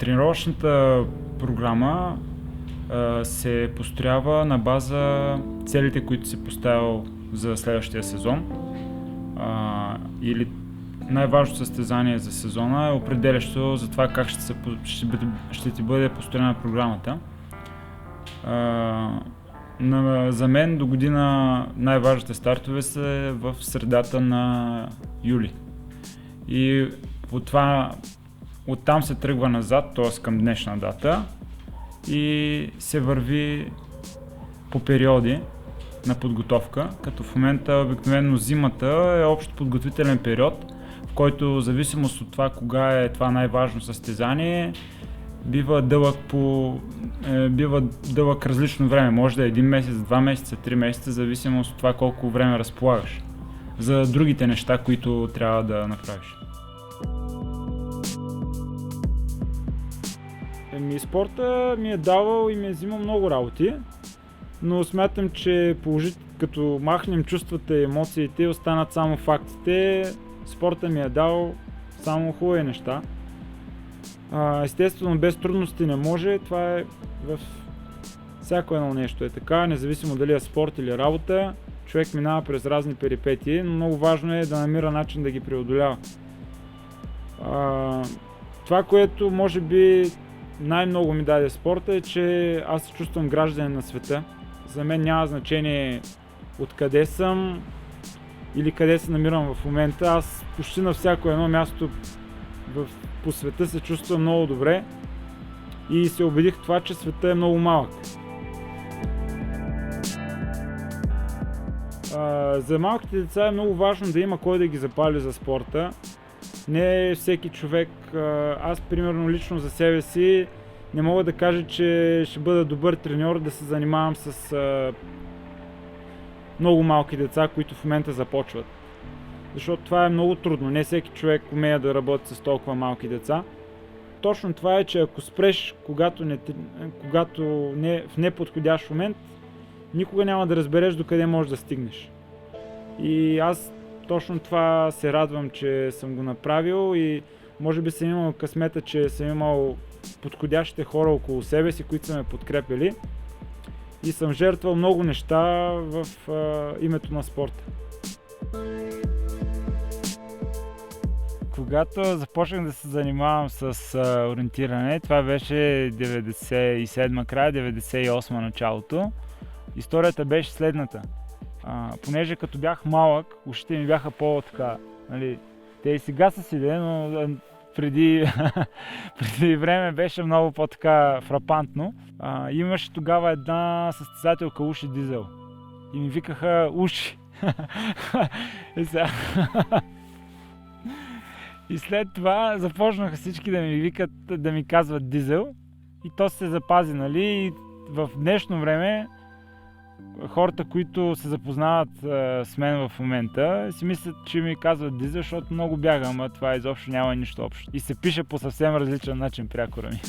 Тренировъчната програма се построява на база целите, които си поставил за следващия сезон. Или най-важното състезание за сезона е определящо за това как ще ти бъде построена програмата. За мен до година най-важните стартове са в средата на юли. И оттам се тръгва назад, т.е. към днешна дата и се върви по периоди на подготовка, като в момента обикновено зимата е общ подготвителен период, в който в зависимост от това кога е това най-важно състезание, бива дълъг различно време. Може да е 1 месец, 2 месеца, 3 месеца, в зависимост от това колко време разполагаш за другите неща, които трябва да направиш. Спорта ми е давал и ми е взимал много работи, но смятам, че като махнем чувствата и емоциите и останат само фактите, спорта ми е дал само хубави неща. Естествено, без трудности не може, това е в всяко едно нещо е така, независимо дали е спорт или работа, човек минава през разни перипетии, но много важно е да намира начин да ги преодолява. Това, което може би най-много ми даде спорта е, че аз се чувствам гражданин на света. За мен няма значение откъде съм или къде се намирам в момента. Аз почти на всяко едно място по света се чувствам много добре и се убедих в това, че света е много малък. За малките деца е много важно да има кой да ги запали за спорта. Не всеки човек, аз примерно лично за себе си не мога да кажа, че ще бъда добър треньор да се занимавам с много малки деца, които в момента започват. Защото това е много трудно, не всеки човек умее да работи с толкова малки деца. Точно това е, че ако спреш, когато в неподходящ момент, никога няма да разбереш докъде можеш да стигнеш. И аз точно това се радвам, че съм го направил и може би съм имал късмета, че съм имал подходящите хора около себе си, които са ме подкрепили и съм жертвал много неща в името на спорта. Когато започнах да се занимавам с ориентиране, това беше 97 края, 98 началото, историята беше следната. Понеже като бях малък, ушите ми бяха по-така, нали, те и сега са си, но преди време беше много по-така фрапантно. Имаше тогава една състезателка Уши Дизел и ми викаха Уши. И след това започнаха всички да ми викат, да ми казват Дизел и то се запази, нали, и в днешно време хората, които се запознават с мен в момента, си мислят, че ми казват Дизел, защото много бягам, а това изобщо няма нищо общо. И се пише по съвсем различен начин прякора ми.